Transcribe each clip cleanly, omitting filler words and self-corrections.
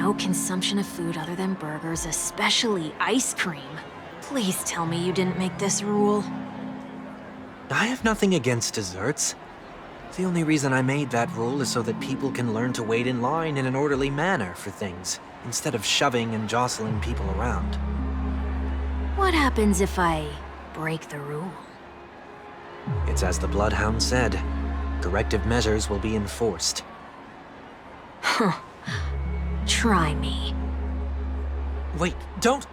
No consumption of food other than burgers, especially ice cream. Please tell me you didn't make this a rule. I have nothing against desserts. The only reason I made that rule is so that people can learn to wait in line in an orderly manner for things, instead of shoving and jostling people around. What happens if I break the rule? It's as the Bloodhound said. Corrective measures will be enforced. Huh. Try me. Wait, don't!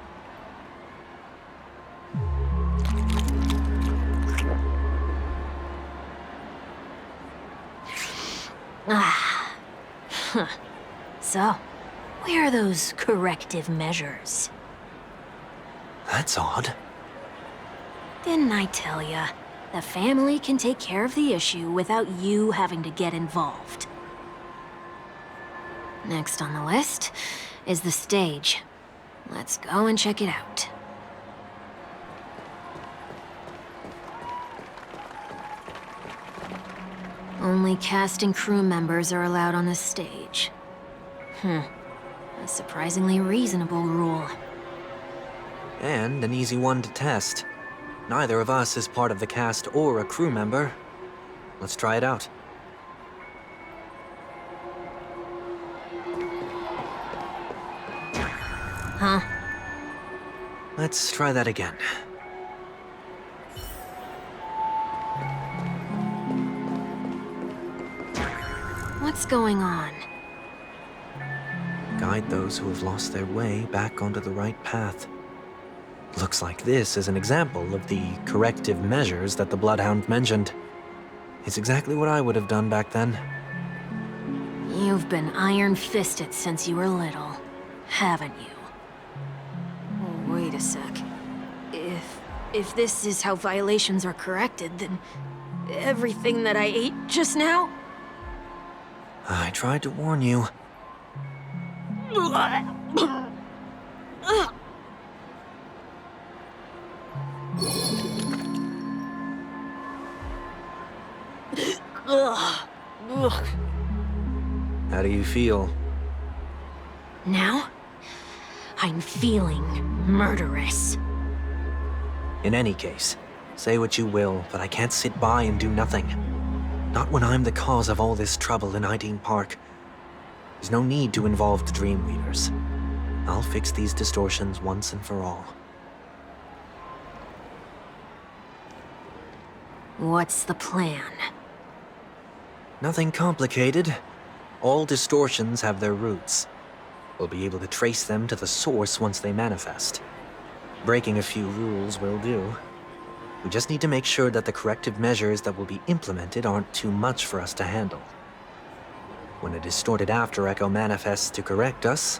Ah. Huh. So, where are those corrective measures? That's odd. Didn't I tell ya? The family can take care of the issue without you having to get involved. Next on the list is the stage. Let's go and check it out. Only cast and crew members are allowed on the stage. A surprisingly reasonable rule. And an easy one to test. Neither of us is part of the cast or a crew member. Let's try it out. Huh? Let's try that again. What's going on? Guide those who have lost their way back onto the right path. Looks like this is an example of the corrective measures that the Bloodhound mentioned. It's exactly what I would have done back then. You've been iron-fisted since you were little, haven't you? Oh, wait a sec. If this is how violations are corrected, then everything that I ate just now? I tried to warn you. How do you feel? Now? I'm feeling murderous. In any case, say what you will, but I can't sit by and do nothing. Not when I'm the cause of all this trouble in Ideen Park. There's no need to involve the Dreamweavers. I'll fix these distortions once and for all. What's the plan? Nothing complicated. All distortions have their roots. We'll be able to trace them to the source once they manifest. Breaking a few rules will do. We just need to make sure that the corrective measures that will be implemented aren't too much for us to handle. When a distorted after echo manifests to correct us,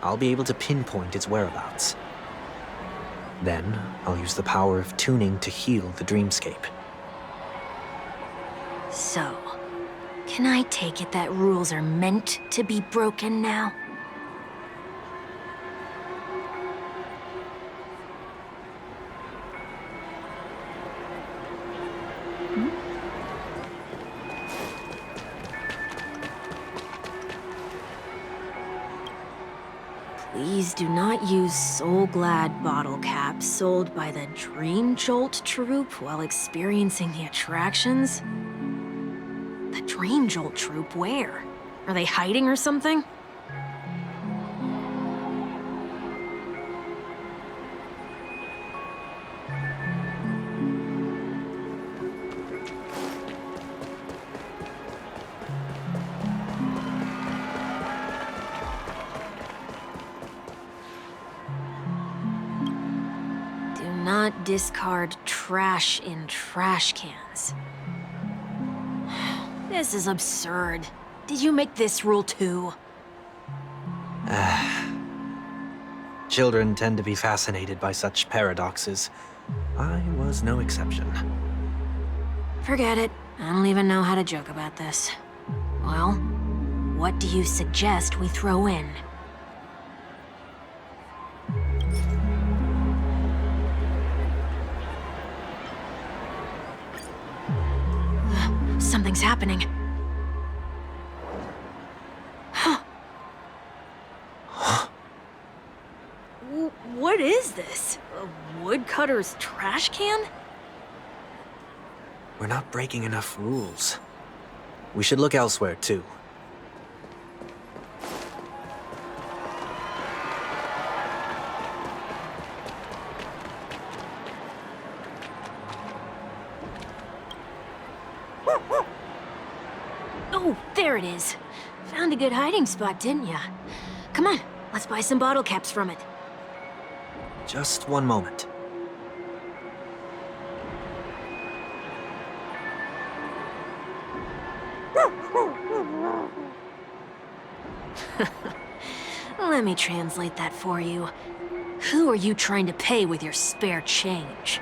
I'll be able to pinpoint its whereabouts. Then, I'll use the power of tuning to heal the dreamscape. So, can I take it that rules are meant to be broken now? Please do not use Soul Glad bottle caps sold by the Dream Jolt troupe while experiencing the attractions. The Dream Jolt troupe, where? Are they hiding or something? Not discard trash in trash cans. This is absurd. Did you make this rule too? Children tend to be fascinated by such paradoxes. I was no exception. Forget it. I don't even know how to joke about this. Well, what do you suggest we throw in? Something's happening. Cutter's trash can? We're not breaking enough rules. We should look elsewhere, too. Oh, there it is. Found a good hiding spot, didn't ya? Come on, let's buy some bottle caps from it. Just one moment. Let me translate that for you. Who are you trying to pay with your spare change?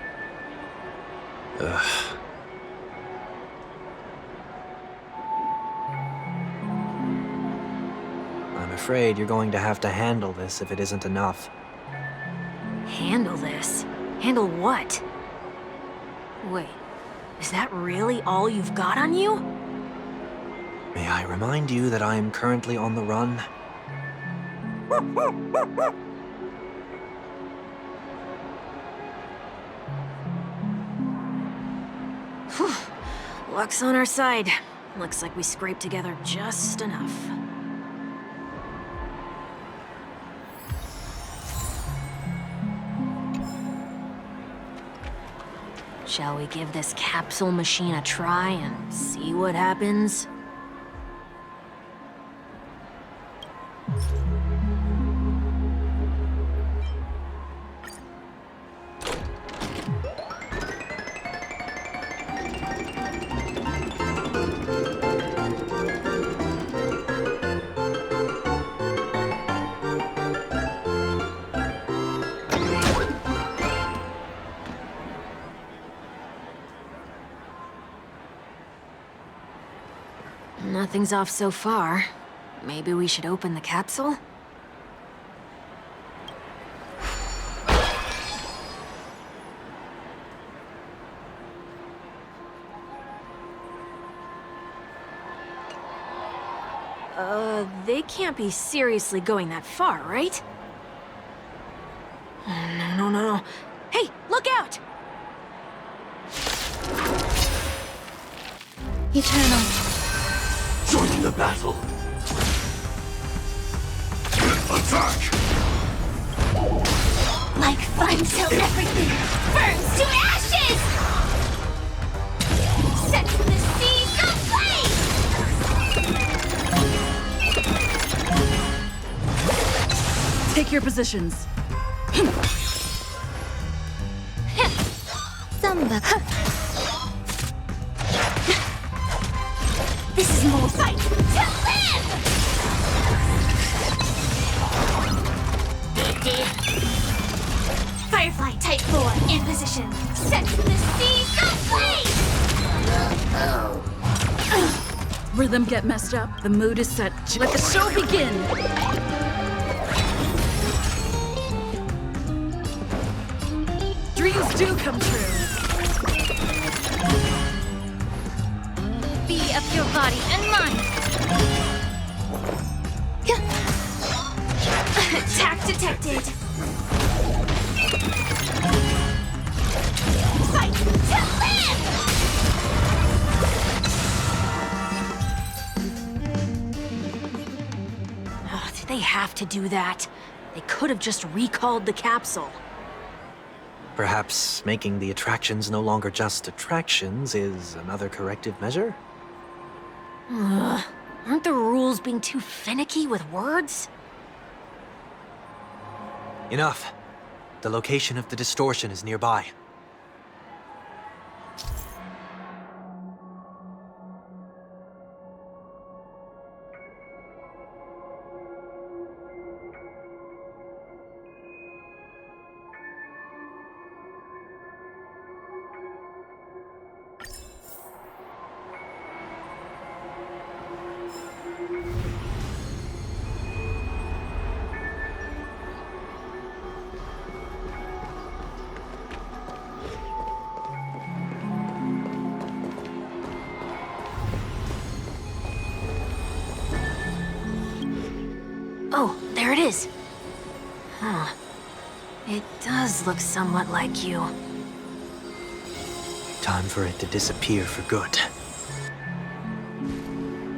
Ugh. I'm afraid you're going to have to handle this if it isn't enough. Handle this? Handle what? Wait, is that really all you've got on you? May I remind you that I am currently on the run? Whew. Luck's on our side. Looks like we scraped together just enough. Shall we give this capsule machine a try and see what happens? Nothing's off so far. Maybe we should open the capsule? They can't be seriously going that far, right? Oh, no. Hey, look out! Eternal. Joining the battle. Attack! Like fun till everything burns to ashes! Set to the seas ablaze! Take your positions. Samba. This is more fight to live! Firefly Type 4 in position. Set to the seas ablaze! Rhythm get messed up. The mood is set. Let the show begin. Dreams do come true. Be of your body and mind. Attack detected. Fight to live! Oh, did they have to do that? They could have just recalled the capsule. Perhaps making the attractions no longer just attractions is another corrective measure? Ugh. Aren't the rules being too finicky with words? Enough. The location of the distortion is nearby. Oh, there it is. Huh. It does look somewhat like you. Time for it to disappear for good.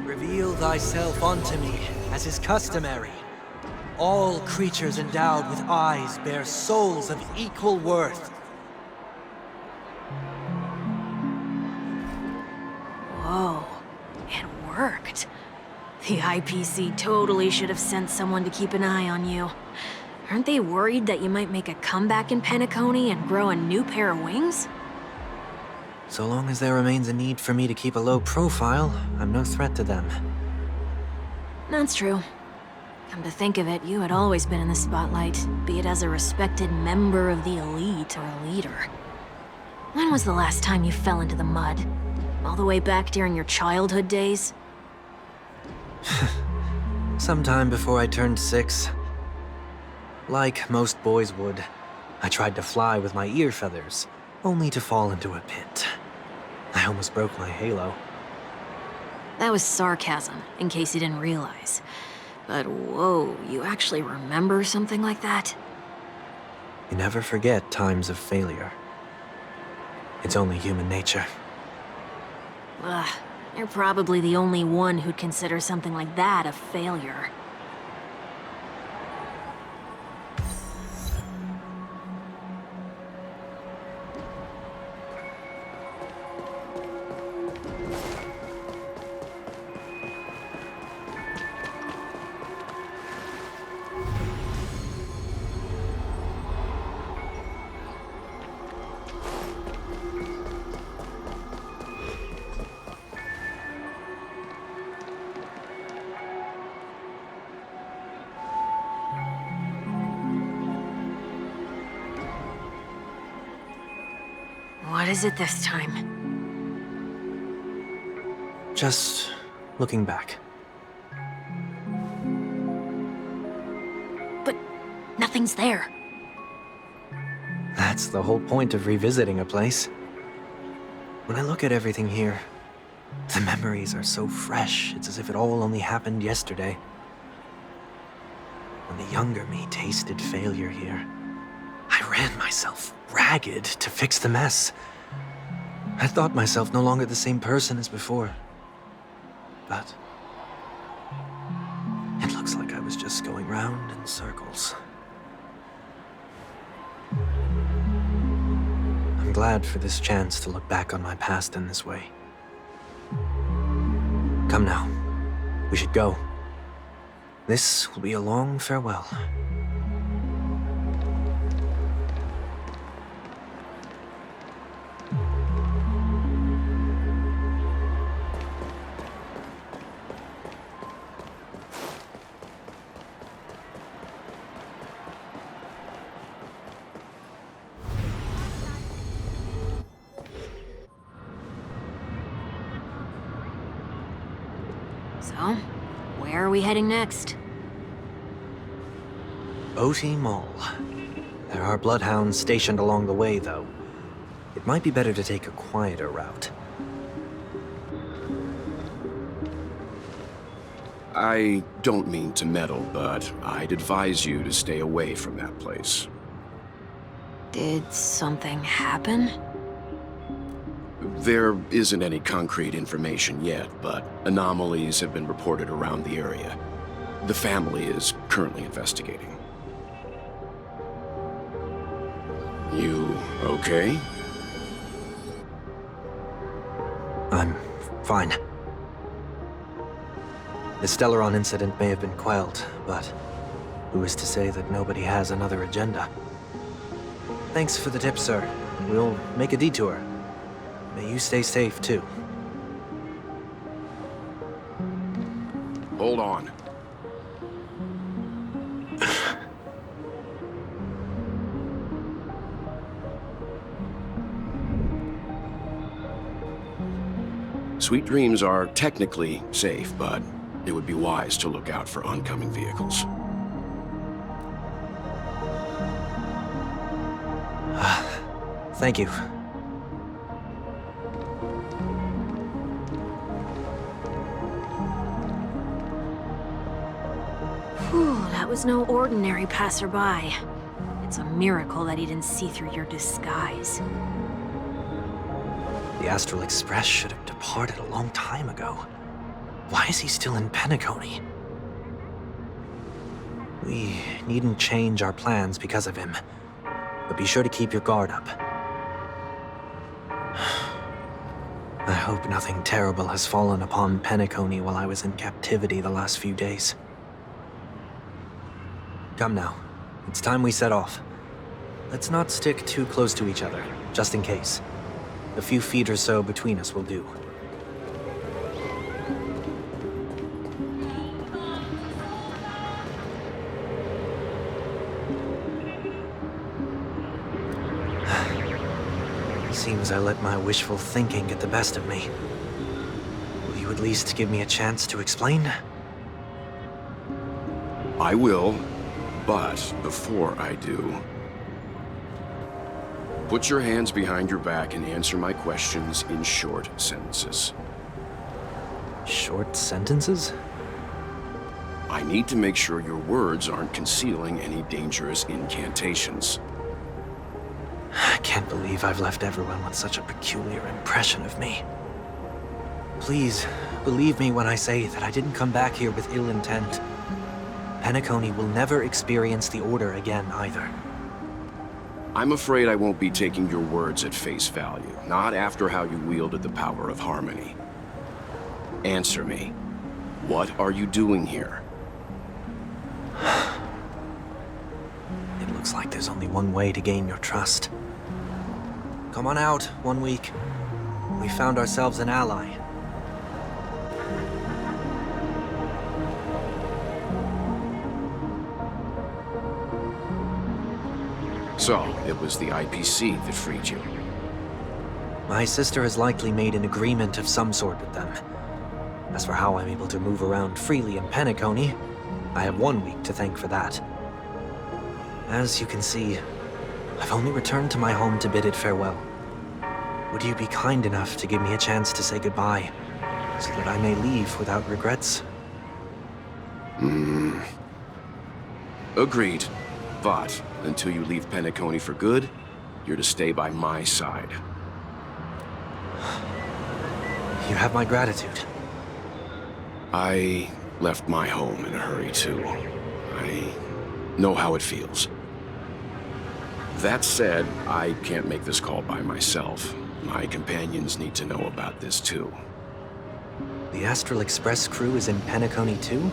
Reveal thyself unto me, as is customary. All creatures endowed with eyes bear souls of equal worth. Whoa, it worked. The IPC totally should have sent someone to keep an eye on you. Aren't they worried that you might make a comeback in Penacony and grow a new pair of wings? So long as there remains a need for me to keep a low profile, I'm no threat to them. That's true. Come to think of it, you had always been in the spotlight, be it as a respected member of the elite or a leader. When was the last time you fell into the mud? All the way back during your childhood days? Sometime before I turned 6. Like most boys would, I tried to fly with my ear feathers, only to fall into a pit. I almost broke my halo. That was sarcasm, in case you didn't realize. But whoa, you actually remember something like that? You never forget times of failure. It's only human nature. Ugh, you're probably the only one who'd consider something like that a failure. What is it this time? Just looking back. But nothing's there. That's the whole point of revisiting a place. When I look at everything here, the memories are so fresh, it's as if it all only happened yesterday. When the younger me tasted failure here, I ran myself ragged to fix the mess. I thought myself no longer the same person as before. But it looks like I was just going round in circles. I'm glad for this chance to look back on my past in this way. Come now, we should go. This will be a long farewell. So, where are we heading next? Oti Mall. There are bloodhounds stationed along the way, though. It might be better to take a quieter route. I don't mean to meddle, but I'd advise you to stay away from that place. Did something happen? There isn't any concrete information yet, but anomalies have been reported around the area. The family is currently investigating. You okay? I'm fine. The Stellaron incident may have been quelled, but who is to say that nobody has another agenda? Thanks for the tip, sir. We'll make a detour. May you stay safe, too. Hold on. Sweet Dreams are technically safe, but it would be wise to look out for oncoming vehicles. Thank you. Whew, that was no ordinary passerby. It's a miracle that he didn't see through your disguise. The Astral Express should have departed a long time ago. Why is he still in Penacony? We needn't change our plans because of him, but be sure to keep your guard up. I hope nothing terrible has fallen upon Penacony while I was in captivity the last few days. Come now, it's time we set off. Let's not stick too close to each other, just in case. A few feet or so between us will do. Seems I let my wishful thinking get the best of me. Will you at least give me a chance to explain? I will, but before I do, put your hands behind your back and answer my questions in short sentences. Short sentences? I need to make sure your words aren't concealing any dangerous incantations. I can't believe I've left everyone with such a peculiar impression of me. Please, believe me when I say that I didn't come back here with ill intent. Penacony will never experience the Order again, either. I'm afraid I won't be taking your words at face value, not after how you wielded the power of harmony. Answer me. What are you doing here? It looks like there's only one way to gain your trust. Come on out, 1 week. We found ourselves an ally. So, it was the IPC that freed you. My sister has likely made an agreement of some sort with them. As for how I'm able to move around freely in Penacony, I have 1 week to thank for that. As you can see, I've only returned to my home to bid it farewell. Would you be kind enough to give me a chance to say goodbye, so that I may leave without regrets? Agreed. But, until you leave Penacony for good, you're to stay by my side. You have my gratitude. I left my home in a hurry, too. I know how it feels. That said, I can't make this call by myself. My companions need to know about this, too. The Astral Express crew is in Penacony too?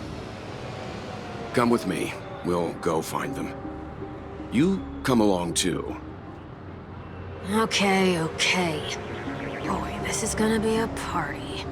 Come with me. We'll go find them. You come along, too. Okay, okay. Boy, this is gonna be a party.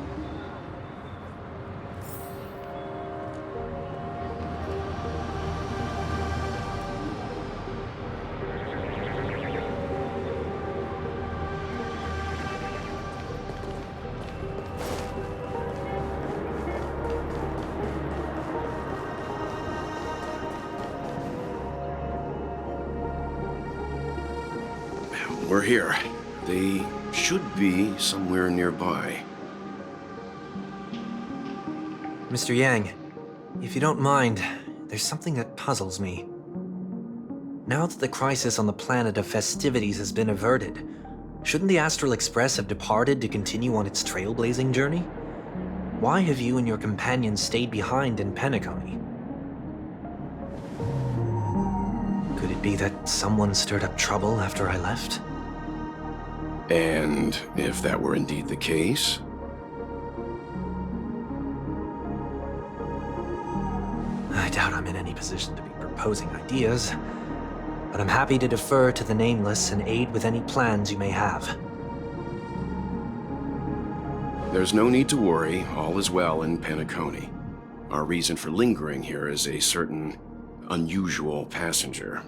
We're here. They should be somewhere nearby. Mr. Yang, if you don't mind, there's something that puzzles me. Now that the crisis on the planet of festivities has been averted, shouldn't the Astral Express have departed to continue on its trailblazing journey? Why have you and your companions stayed behind in Penacony? Could it be that someone stirred up trouble after I left? And if that were indeed the case, I doubt I'm in any position to be proposing ideas, but I'm happy to defer to the Nameless and aid with any plans you may have. there's no need to worry. All is well in Penacony. Our reason for lingering here is a certain unusual passenger.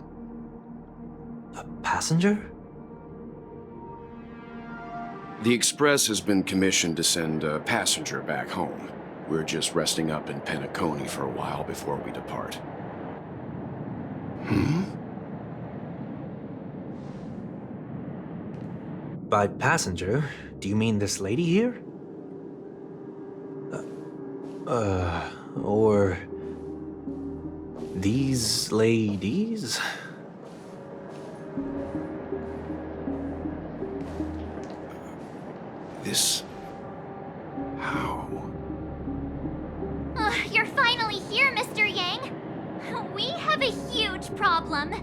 A passenger? The Express has been commissioned to send a passenger back home. We're just resting up in Penacony for a while before we depart. By passenger, do you mean this lady here? Or these ladies? this... how? You're finally here, Mr. Yang. We have a huge problem.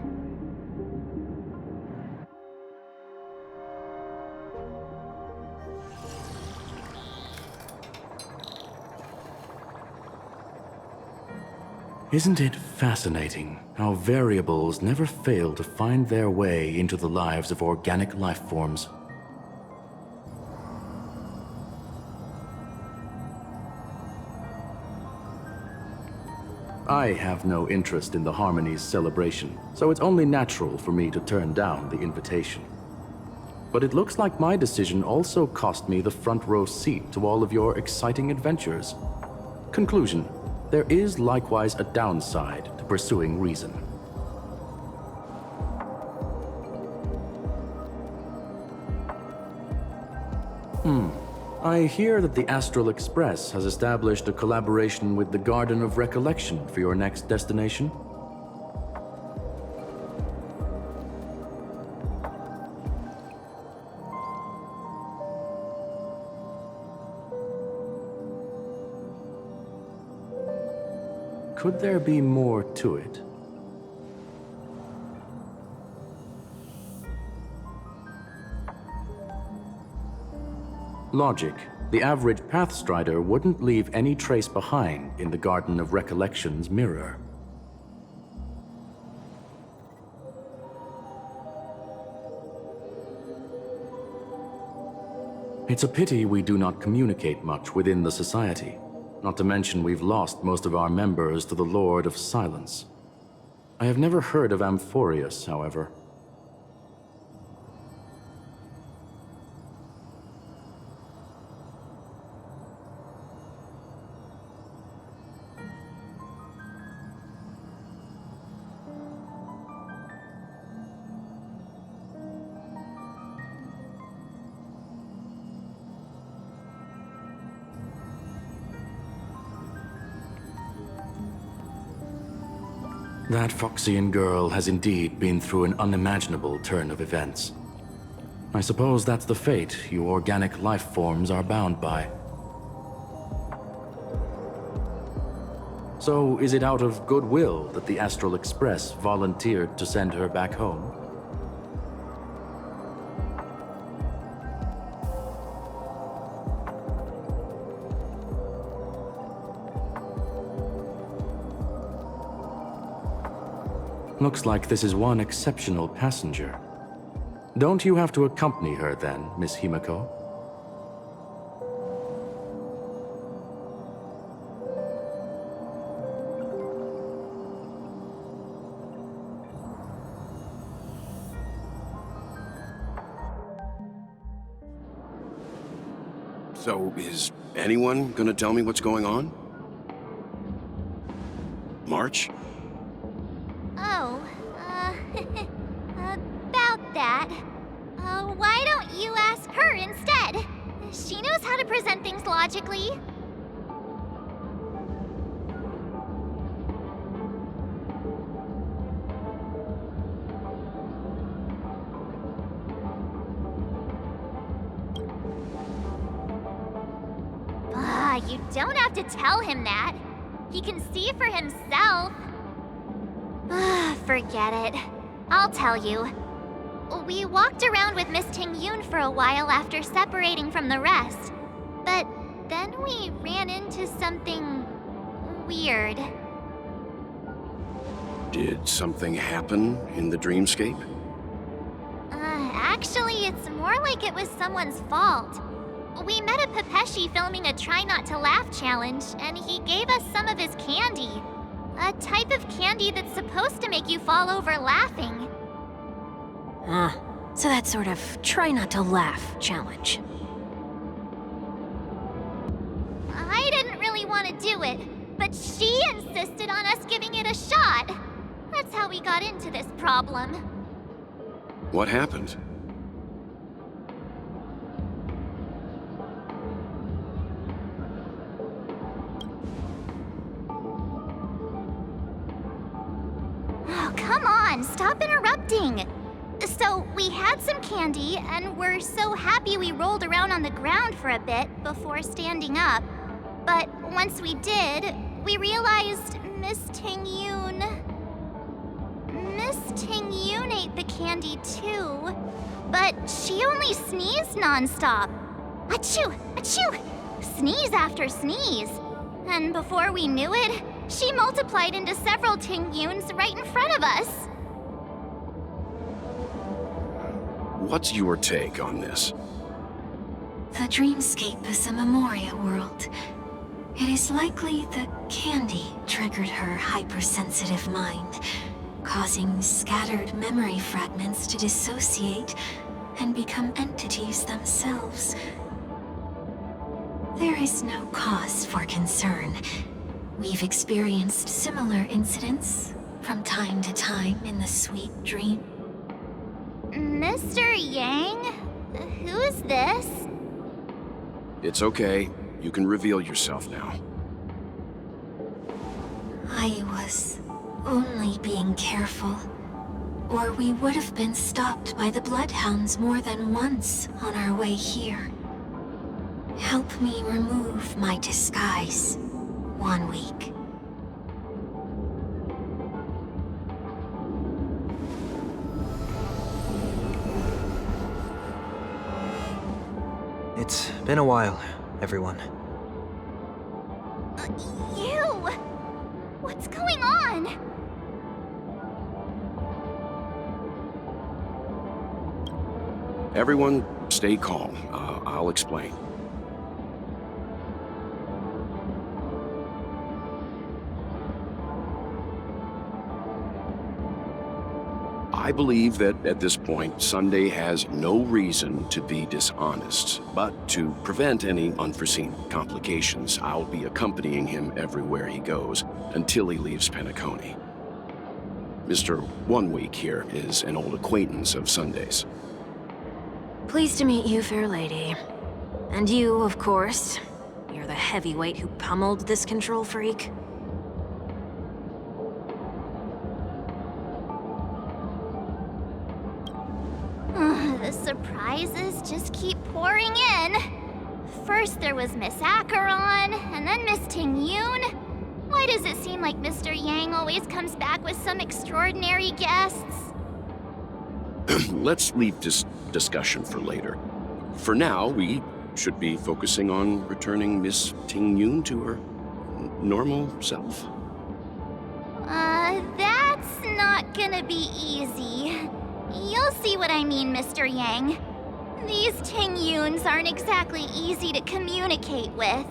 Isn't it fascinating how variables never fail to find their way into the lives of organic life forms? I have no interest in the Harmony's celebration, so it's only natural for me to turn down the invitation. But it looks like my decision also cost me the front row seat to all of your exciting adventures. Conclusion: there is likewise a downside to pursuing reason. I hear that the Astral Express has established a collaboration with the Garden of Recollection for your next destination. Could there be more to it? Logic. The average Pathstrider wouldn't leave any trace behind in the Garden of Recollection's mirror. It's a pity we do not communicate much within the society. Not to mention we've lost most of our members to the Lord of Silence. I have never heard of Amphorius, however. That Foxian girl has indeed been through an unimaginable turn of events. I suppose that's the fate you organic life forms are bound by. So, is it out of goodwill that the Astral Express volunteered to send her back home? Looks like this is one exceptional passenger. Don't you have to accompany her then, Miss Himiko? So, is anyone gonna tell me what's going on? March? Oh, about that. Why don't you ask her instead? She knows how to present things logically. You don't have to tell him that. He can see for himself. Forget it. I'll tell you. We walked around with Miss Ting-Yun for a while after separating from the rest. But then we ran into something weird. Did something happen in the dreamscape? Actually, it's more like it was someone's fault. We met a Pepeshi filming a Try Not to Laugh challenge, and he gave us some of his candy. A type of candy that's supposed to make you fall over laughing. So that sort of try not to laugh challenge. I didn't really want to do it, but she insisted on us giving it a shot. That's how we got into this problem. What happened? Oh, come on, stop interrupting. So, So we had some candy, and we're so happy we rolled around on the ground for a bit before standing up. But once we did, we realized Miss Ting-Yoon ate the candy too. But she only sneezed nonstop. Achoo! Achoo! Sneeze after sneeze. And before we knew it, she multiplied into several Ting-Yoons right in front of us. What's your take on this? The dreamscape is a Memoria world. It is likely the candy triggered her hypersensitive mind, causing scattered memory fragments to dissociate and become entities themselves. There is no cause for concern. We've experienced similar incidents from time to time in the sweet dream. Mr. Yang? Who is this? It's okay. You can reveal yourself now. I was only being careful, or we would have been stopped by the Bloodhounds more than once on our way here. Help me remove my disguise. 1 week. It's been a while, everyone. You! What's going on? Everyone, stay calm. I'll explain. I believe that at this point, Sunday has no reason to be dishonest. But to prevent any unforeseen complications, I'll be accompanying him everywhere he goes until he leaves Penacony. Mr. 1 Week here is an old acquaintance of Sunday's. Pleased to meet you, fair lady. And you, of course. You're the heavyweight who pummeled this control freak. The surprises just keep pouring in. First there was Miss Acheron, and then Miss Ting-Yoon. Why does it seem like Mr. Yang always comes back with some extraordinary guests? Let's leave this discussion for later. For now, we should be focusing on returning Miss Ting-Yoon to her normal self. That's not gonna be easy. You'll see what I mean, Mr. Yang. These Ting-Yoons aren't exactly easy to communicate with.